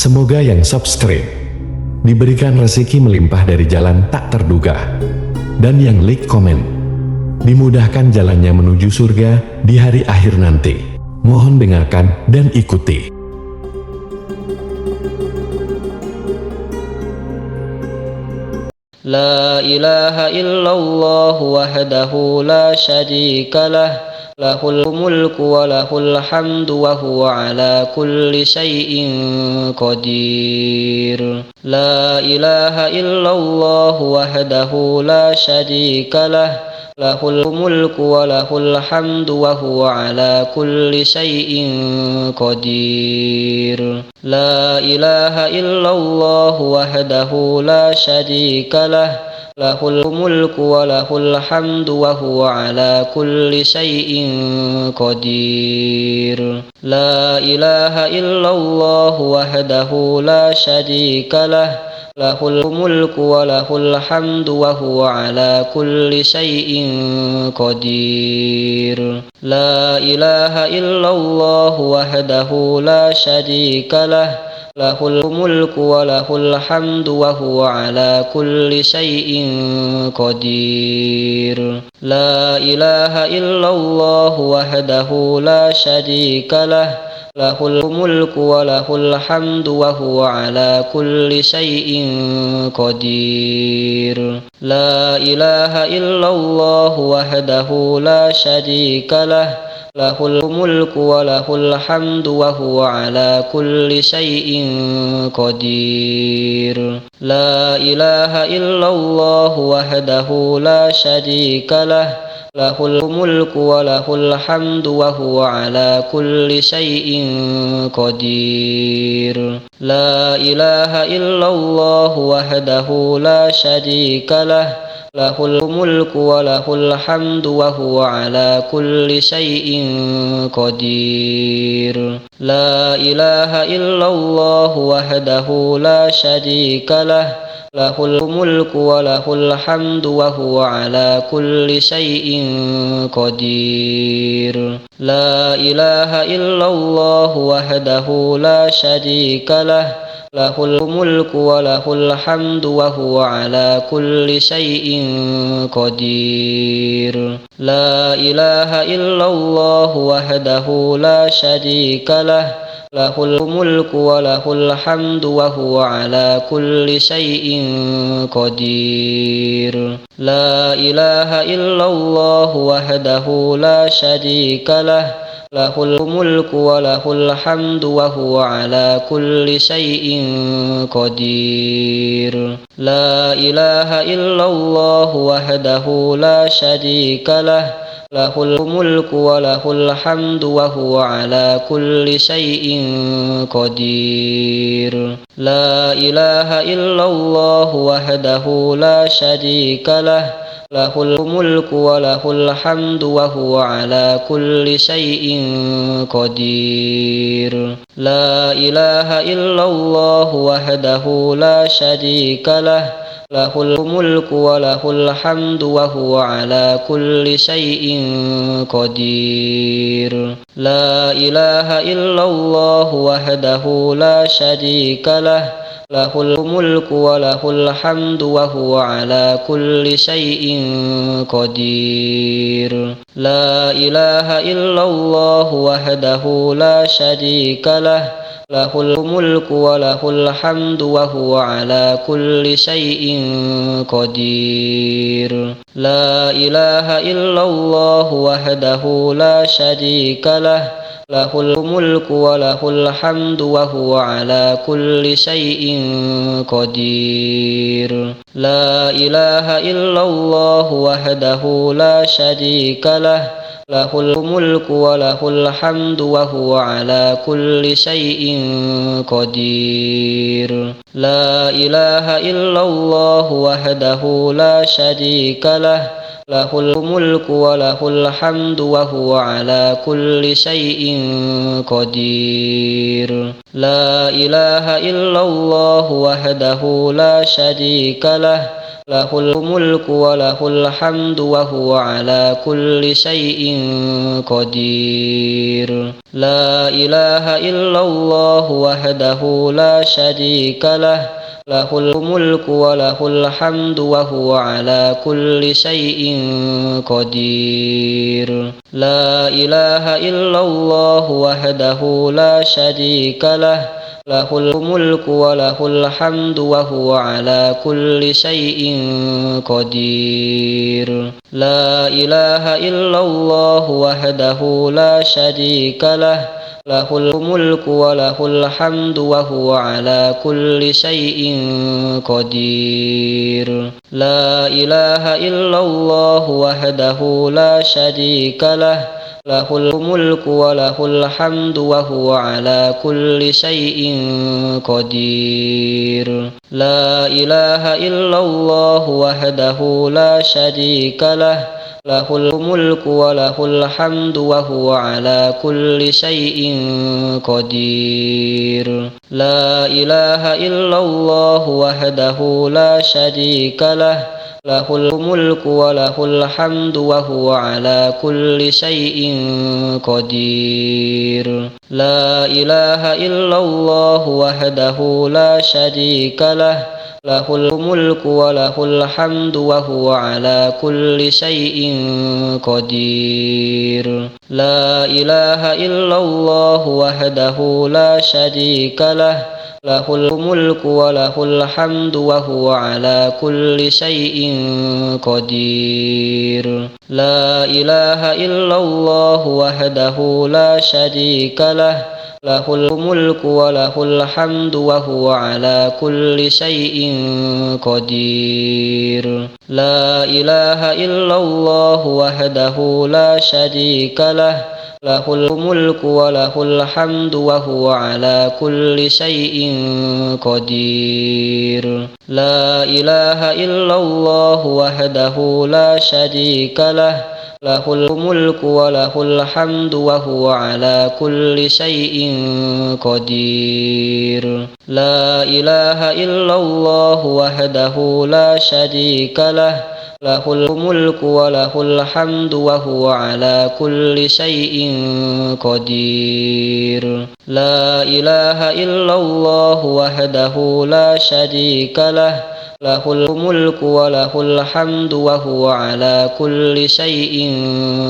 Semoga yang subscribe diberikan rezeki melimpah dari jalan tak terduga, dan yang like komen dimudahkan jalannya menuju surga di hari akhir nanti. Mohon dengarkan dan ikuti. La ilaha illallah wahdahu la syarika lah, lahul mulku wa lahul hamdu wa huwa ala kulli syai'in qadir. La ilaha illallah wahdahu la syarika lah, lahul mulku wa lahul hamdu wa huwa ala kulli syai'in qadir. La ilaha illallah wahdahu la syarika lah, lahul mulku wa lahul hamdu wa huwa ala kulli syai'in qadir. La ilaha illallah wahdahu la syarika lah, lahul mulku wa lahul hamdu wa huwa ala kulli syai'in qadir. La ilaha illallah wahdahu la syarika lah, lahul mulku wa lahul hamdu wa huwa ala kulli syai'in qadir. La ilaha illallah wahdahu la syarika lah, lahul mulku wa lahul hamdu wa huwa ala kulli syai'in qadir. La ilaha illallah wahdahu la syarika lah, lahul mulku wa lahul hamdu wa huwa ala kulli syai'in qadir. La ilaha illallah wahdahu la syarika lah, lahul mulku wa lahul hamdu wa huwa ala kulli syai'in qadir. La ilaha illallah wahdahu la syarika lah, lahul mulku wa lahul hamdu wa huwa ala kulli syai'in qadir. La ilaha illallah wahdahu la syarika lah, lahul mulku wa lahul hamdu wa huwa ala kulli syai'in qadir. La ilaha illallah wahdahu la syarika lah, lahul mulku wa lahul hamdu wa huwa ala kulli syai'in qadir. La ilaha illallah wahdahu la syarika lah, lahul mulku wa lahul hamdu wa huwa ala kulli syai'in qadir. La ilaha illallah wahdahu la syarika lah, lahul mulku wa lahul hamdu wa huwa ala kulli syai'in qadir. La ilaha illallah wahdahu la syarika lah, lahul mulku wa lahul hamdu wa huwa ala kulli syai'in qadir. La ilaha illallah wahdahu la syarika lah, lahul mulku wa lahul hamdu wa huwa ala kulli syai'in qadir. La ilaha illallah wahdahu la syarika lah, lahul mulku wa lahul hamdu wa huwa ala kulli syai'in qadir. La ilaha illallah wahdahu la syarika lah, lahul mulku wa lahul hamdu wa huwa ala kulli syai'in qadir. La ilaha illallah wahdahu la syarika lah, lahul mulku wa lahul hamdu wa huwa ala kulli syai'in qadir. La ilaha illallah wahdahu la syarika lah, lahul mulku wa lahul hamdu wa huwa ala kulli syai'in qadir. La ilaha illallah wahdahu la syarika lah, lahul mulku wa lahul hamdu wa huwa ala kulli syai'in qadir. La ilaha illallah wahdahu la syarika lah, lahul mulku wa lahul hamdu wa huwa ala kulli syai'in qadir. La ilaha illallah wahdahu la syarika lah, له الملك وله الحمد وهو على كل شيء قدير لا إله إلا الله وحده لا شريك له له الملك وله الحمد وهو على كل شيء قدير لا إله إلا الله وحده لا شريك له له الملك وله الحمد وهو على كل شيء قدير لا إله إلا الله وحده لا شريك له له الملك وله الحمد وهو على كل شيء قدير لا إله إلا الله وحده لا شريك له له الملك وله الحمد وهو على كل شيء قدير لا إله إلا الله وحده لا شريك له له الملك وله الحمد وهو على كل شيء قدير لا إله إلا الله وحده لا شريك له له الملك وله الحمد وهو على كل شيء قدير لا إله إلا الله وحده لا شريك له له الملك وله الحمد وهو على كل شيء قدير لا إله إلا الله وحده لا شريك له له الملك وله الحمد وهو على كل شيء قدير لا إله إلا الله وحده لا شريك له له الملك وله الحمد وهو على كل شيء قدير لا إله إلا الله وحده لا شريك له له الملك وله الحمد وهو على كل شيء قدير لا إله إلا الله وحده لا شريك له له الملك وله الحمد وهو على كل شيء قدير لا إله إلا الله وحده لا شريك له له الملك وله الحمد وهو على كل شيء قدير لا إله إلا الله وحده لا شريك له له الملك وله الحمد وهو على كل شيء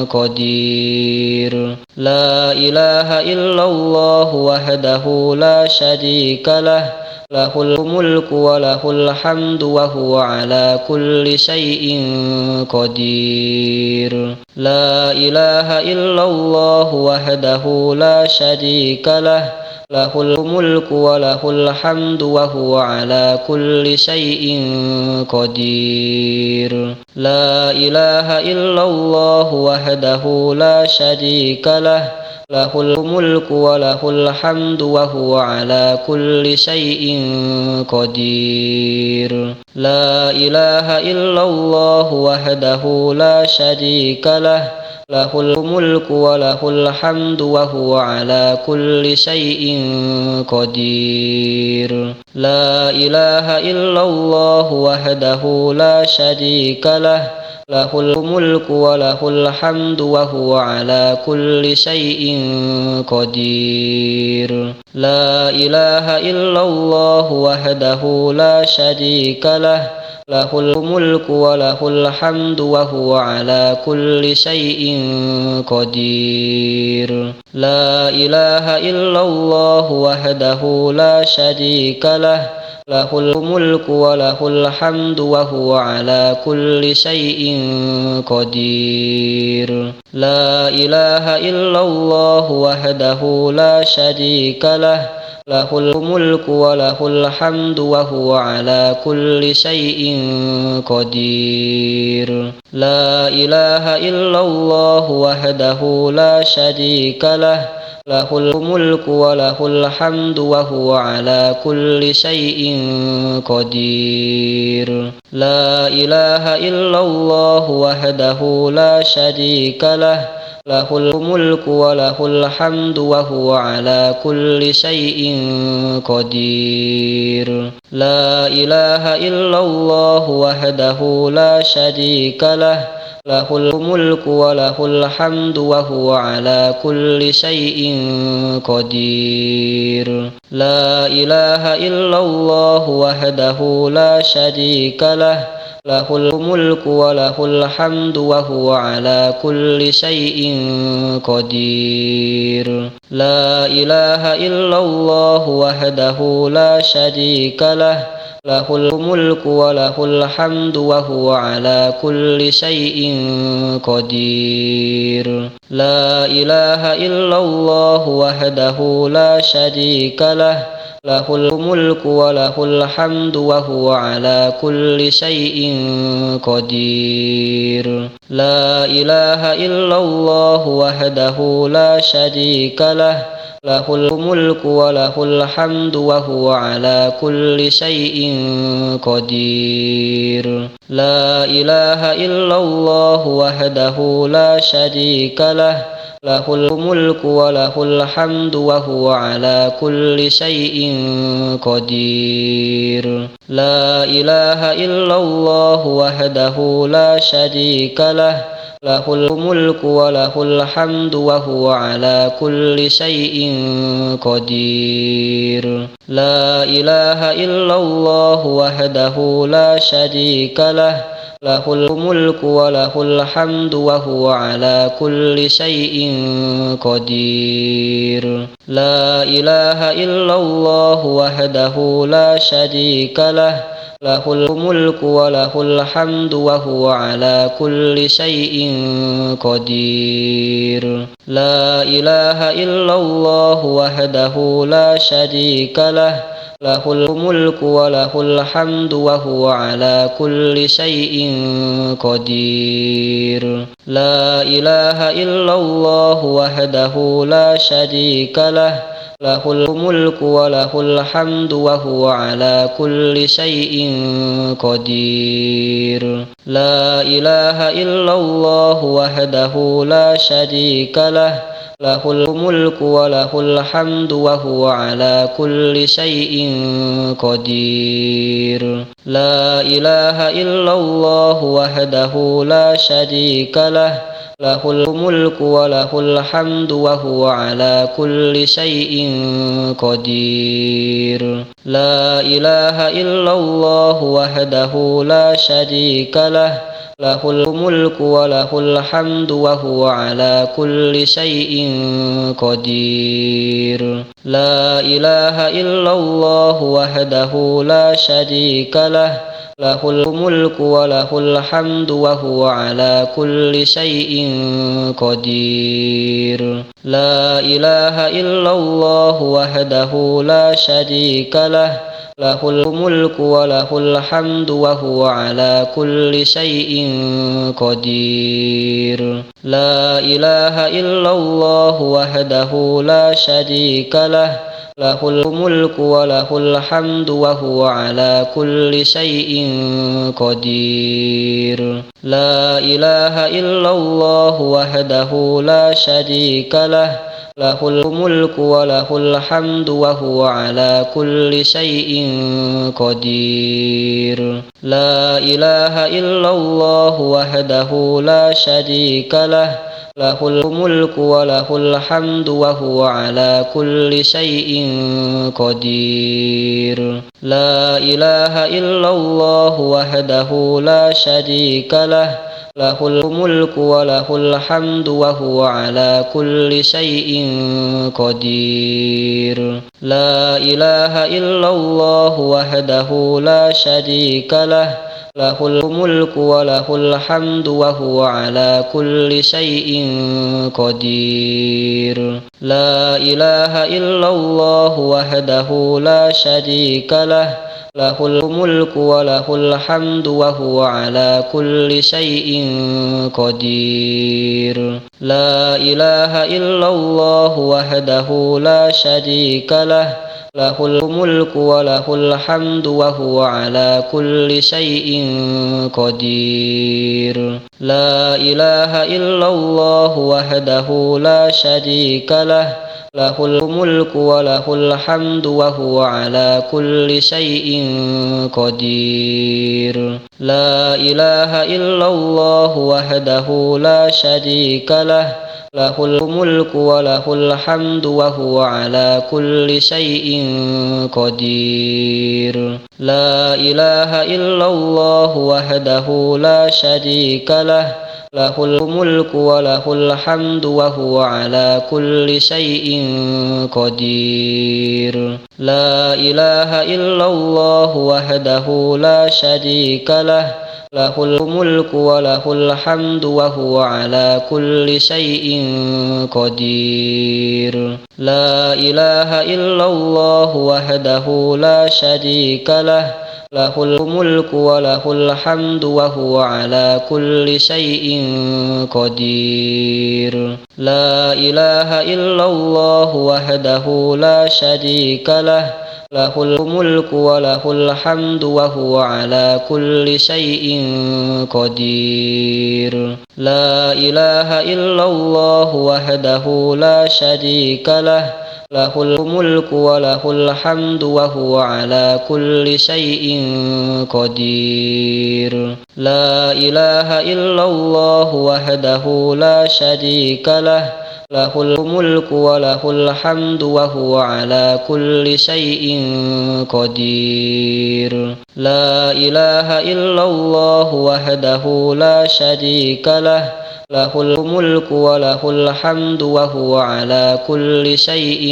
قدير لا إله إلا الله وحده لا شريك له له الملك وله الحمد وهو على كل شيء قدير لا إله إلا الله وحده لا شريك له له الملك وله الحمد وهو على كل شيء قدير لا إله إلا الله وحده لا شريك له له الملك وله الحمد وهو على كل شيء قدير لا إله إلا الله وحده لا شريك له له الملك وله الحمد وهو على كل شيء قدير لا إله إلا الله وحده لا شريك له له الملك وله الحمد وهو على كل شيء قدير لا إله إلا الله وحده لا شريك له له الملك وله الحمد وهو على كل شيء قدير لا إله إلا الله وحده لا شريك له له الملك وله الحمد وهو على كل شيء قدير لا إله إلا الله وحده لا شريك له له الملك وله الحمد وهو على كل شيء قدير لا إله إلا الله وحده لا شريك له له الملك وله الحمد وهو على كل شيء قدير لا إله إلا الله وحده لا شريك له له الملك وله الحمد وهو على كل شيء قدير لا إله إلا الله وحده لا شريك له له الملك وله الحمد وهو على كل شيء قدير لا إله إلا الله وحده لا شريك له له الملك وله الحمد وهو على كل شيء قدير لا إله إلا الله وحده لا شريك له له الملك وله الحمد وهو على كل شيء قدير لا إله إلا الله وحده لا شريك له له الملك وله الحمد وهو على كل شيء قدير لا إله إلا الله وحده لا شريك له له الملك وله الحمد وهو على كل شيء قدير لا إله إلا الله وحده لا شريك له له الملك وله الحمد وهو على كل شيء قدير لا إله إلا الله وحده لا شريك له له الملك وله الحمد وهو على كل شيء قدير لا إله إلا الله وحده لا شريك له له الملك وله الحمد وهو على كل شيء قدير لا إله إلا الله وحده لا شريك له له الملك وله الحمد وهو على كل شيء قدير لا إله إلا الله وحده لا شريك له له الملك وله الحمد وهو على كل شيء قدير لا إله إلا الله وحده لا شريك له له الملك وله الحمد وهو على كل شيء قدير لا إله إلا الله وحده لا شريك له له الملك وله الحمد وهو على كل شيء قدير لا إله إلا الله وحده لا شريك له له الملك وله الحمد وهو على كل شيء قدير لا إله إلا الله وحده لا شريك له له الملك وله الحمد وهو على كل شيء قدير لا إله إلا الله وحده لا شريك له له الملك وله الحمد وهو على كل شيء قدير لا إله إلا الله وحده لا شريك له له الملك وله الحمد وهو على كل شيء قدير لا إله إلا الله وحده لا شريك له له الملك وله الحمد وهو على كل شيء قدير لا إله إلا الله وحده لا شريك له له الملك وله الحمد وهو على كل شيء قدير لا إله إلا الله وحده لا شريك له له الملك وله الحمد وهو على كل شيء قدير لا إله إلا الله وحده لا شريك له له الملك وله الحمد وهو على كل شيء قدير لا إله إلا الله وحده لا شريك له له الملك وله الحمد وهو على كل شيء قدير لا إله إلا الله وحده لا شريك له له الملك وله الحمد وهو على كل شيء قدير لا إله إلا الله وحده لا شريك له له الملك وله الحمد وهو على كل شيء قدير. لا إله إلا الله وحده لا شريك له، له الملك وله الحمد وهو على كل شيء قدير. لا إله إلا الله وحده لا شريك له، له الملك وله الحمد وهو على كل شيء قدير. لا إله إلا الله وحده لا شريك له، له الملك وله الحمد وهو على كل شيء قدير. لا إله إلا الله وحده لا شريك له، له الملك وله الحمد وهو على كل شيء قدير. لا إله إلا الله وحده لا شريك له، له الملك وله الحمد وهو على كل شيء قدير. لا إله إلا الله وحده لا شريك له، له الملك وله الحمد وهو على كل شيء قدير. لا إله إلا الله وحده لا شريك له، له الملك وله الحمد وهو على كل شيء قدير. لا إله إلا الله وحده لا شريك له، له الملك وله الحمد وهو على كل شيء قدير. لا إله إلا الله وحده لا شريك له، له الملك وله الحمد وهو على كل شيء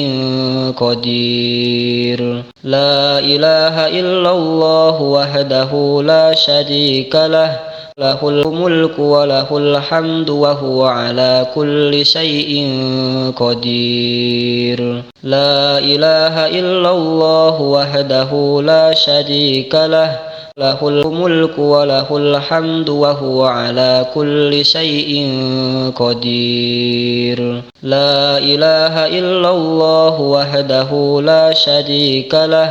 قدير. لا إله إلا الله وحده لا شريك له، له الملك وله الحمد وهو على كل شيء قدير. لا إله إلا الله وحده لا شريك له، له الملك وله الحمد وهو على كل شيء قدير. لا إله إلا الله وحده لا شريك له،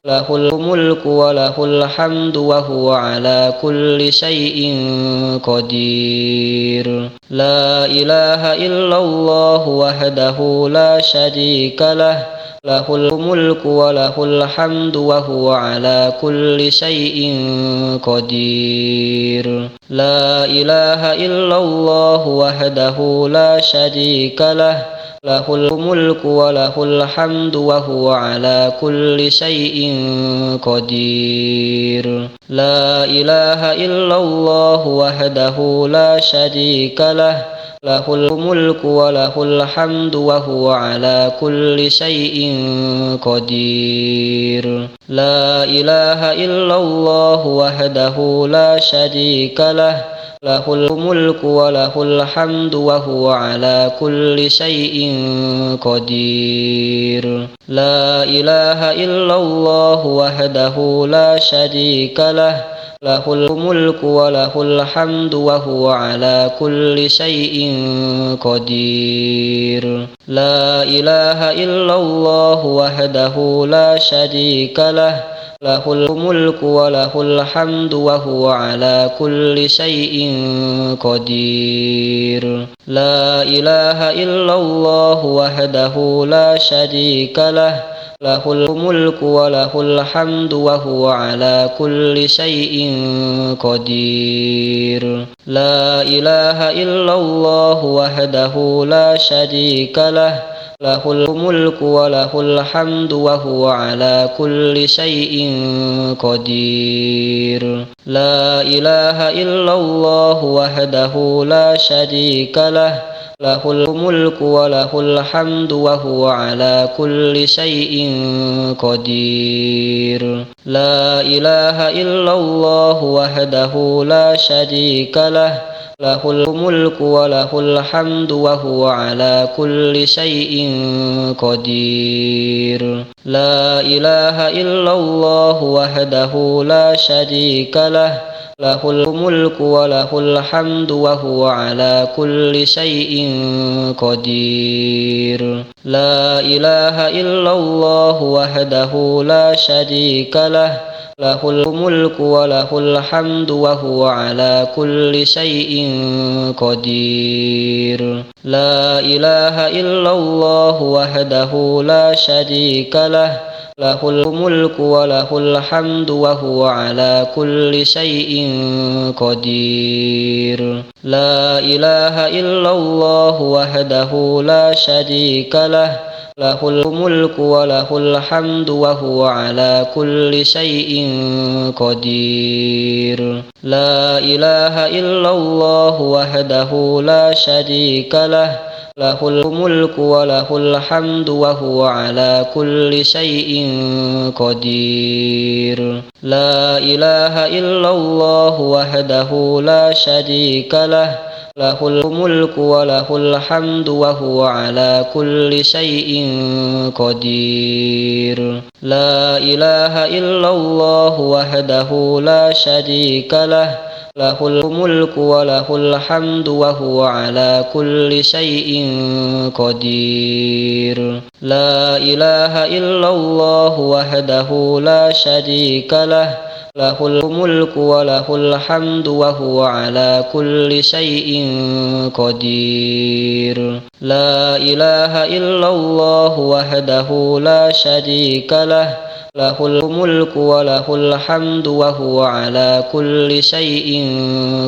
له الملك وله الحمد وهو على كل شيء قدير. لا إله إلا الله وحده لا شريك له، له الملك وله الحمد وهو على كل شيء قدير. لا إله إلا الله وحده لا شريك له، له الملك وله الحمد وهو على كل شيء قدير. لا إله إلا الله وحده لا شريك له، له الملك وله الحمد وهو على كل شيء قدير. لا إله إلا الله وحده لا شريك له، له الملك وله الحمد وهو على كل شيء قدير. لا إله إلا الله وحده لا شريك له، له الملك وله الحمد وهو على كل شيء قدير. لا إله إلا الله وحده لا شريك له، له الملك وله الحمد وهو على كل شيء قدير. لا إله إلا الله وحده لا شريك له، له الملك وله الحمد وهو على كل شيء قدير. لا إله إلا الله وحده لا شريك له، له الملك وله الحمد وهو على كل شيء قدير. لا إله إلا الله وحده لا شريك له، له الملك وله الحمد وهو على كل شيء قدير. لا إله إلا الله وحده لا شريك له، له الملك وله الحمد وهو على كل شيء قدير. لا إله إلا الله وحده لا شريك له، له الملك وله الحمد وهو على كل شيء قدير. لا إله إلا الله وحده لا شريك له، له الملك وله الحمد وهو على كل شيء قدير. لا إله إلا الله وحده لا شريك له، له الملك وله الحمد وهو على كل شيء قدير. لا إله إلا الله وحده لا شريك له، له الملك وله الحمد وهو على كل شيء قدير. لا إله إلا الله وحده لا شريك له، له الملك وله الحمد وهو على كل شيء قدير. لا إله إلا الله وحده لا شريك له، له الملك وله الحمد وهو على كل شيء قدير. لا إله إلا الله وحده لا شريك له، له الملك وله الحمد وهو على كل شيء قدير. لا إله إلا الله وحده لا شريك له، له الملك وله الحمد وهو على كل شيء قدير. لا إله إلا الله وحده لا شريك له، له الملك وله الحمد وهو على كل شيء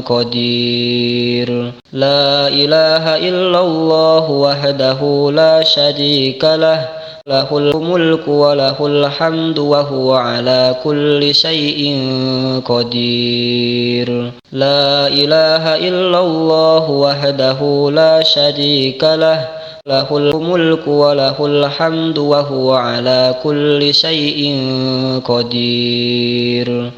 قدير. لا إله إلا الله وحده لا شريك له، له الملك وله الحمد وهو على كل شيء قدير. لا إله إلا الله وحده لا شريك له، له الملك وله الحمد وهو على كل شيء قدير.